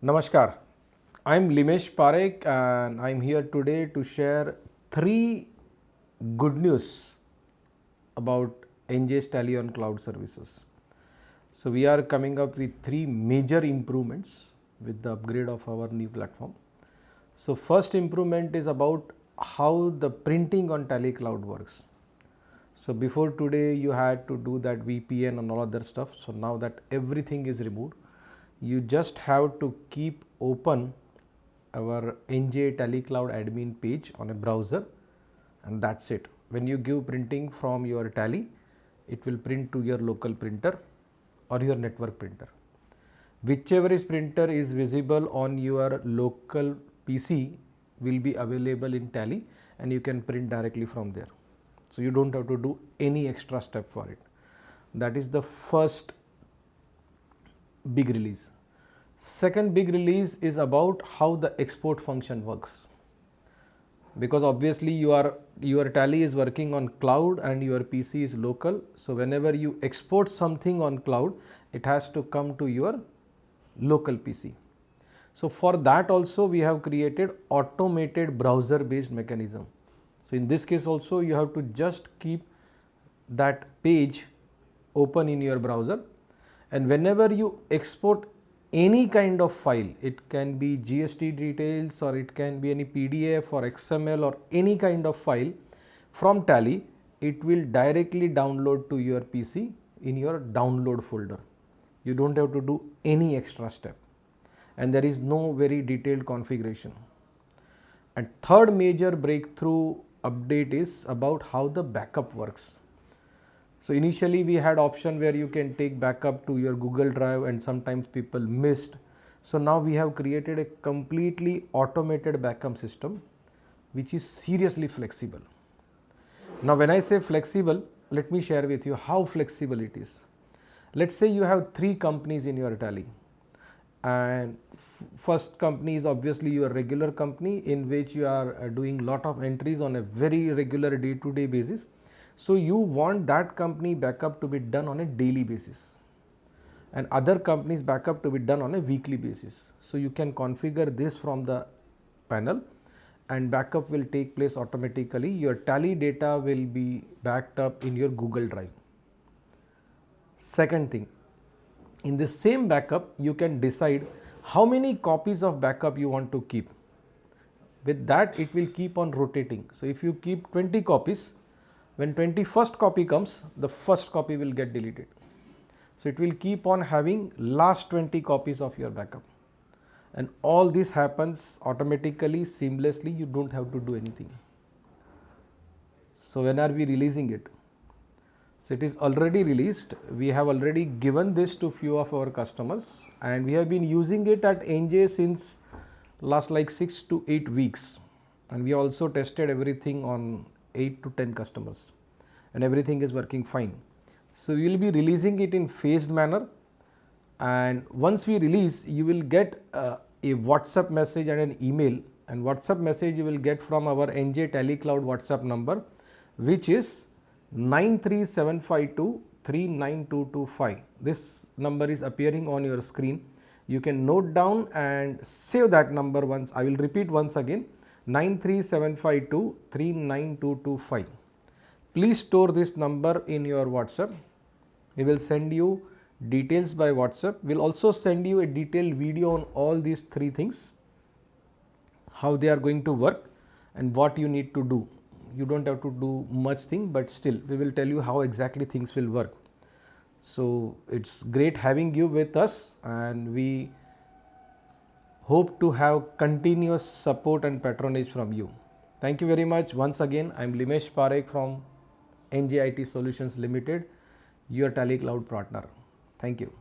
Namaskar, I'm Limesh Parekh and I'm here today to share three good news about NJ's Tally on Cloud Services. So we are coming up with three major improvements with the upgrade of our new platform. So first improvement is about how the printing on Tally Cloud works. So before today you had to do that VPN and all other stuff. So now that everything is removed, you just have to keep open our NJ Tally Cloud admin page on a browser and that's it. When you give printing from your Tally, it will print to your local printer or your network printer. Whichever is printer is visible on your local PC will be available in Tally and you can print directly from there. So you don't have to do any extra step for it. That is the first big release. Second big release is about how the export function works. Because obviously your Tally is working on cloud and your PC is local. So whenever you export something on cloud, it has to come to your local PC. So for that also we have created automated browser based mechanism. So in this case also you have to just keep that page open in your browser, and whenever you export any kind of file, it can be GST details or it can be any PDF or XML or any kind of file from Tally, it will directly download to your PC in your download folder. You don't have to do any extra step and there is no very detailed configuration. And third major breakthrough update is about how the backup works. So initially we had option where you can take backup to your Google Drive and sometimes people missed. So now we have created a completely automated backup system which is seriously flexible. Now when I say flexible, let me share with you how flexible it is. Let's say you have three companies in your Tally, and first company is obviously your regular company in which you are doing lot of entries on a very regular day-to-day basis. So you want that company backup to be done on a daily basis and other companies backup to be done on a weekly basis. So you can configure this from the panel and backup will take place automatically. Your Tally data will be backed up in your Google Drive. Second thing, in the same backup you can decide how many copies of backup you want to keep. With that it will keep on rotating. So if you keep 20 copies, when 21st copy comes, the first copy will get deleted. So it will keep on having last 20 copies of your backup. And all this happens automatically, seamlessly, you don't have to do anything. So when are we releasing it? So it is already released. We have already given this to few of our customers and we have been using it at NJ since last like 6 to 8 weeks. And we also tested everything on 8 to 10 customers and everything is working fine. So we will be releasing it in phased manner, and once we release you will get a WhatsApp message and an email, and WhatsApp message you will get from our NJ Tally Cloud WhatsApp number which is 93752 39225. This number is appearing on your screen. You can note down and save that number once. I will repeat once again, 93752 39225. Please store this number in your WhatsApp. We will send you details by WhatsApp. We will also send you a detailed video on all these three things, how they are going to work and what you need to do. You don't have to do much thing, but still we will tell you how exactly things will work. So it's great having you with us and we hope to have continuous support and patronage from you. Thank you very much. Once again, I am Limesh Parekh from NJ IT Solutions Limited, your Tally Cloud partner. Thank you.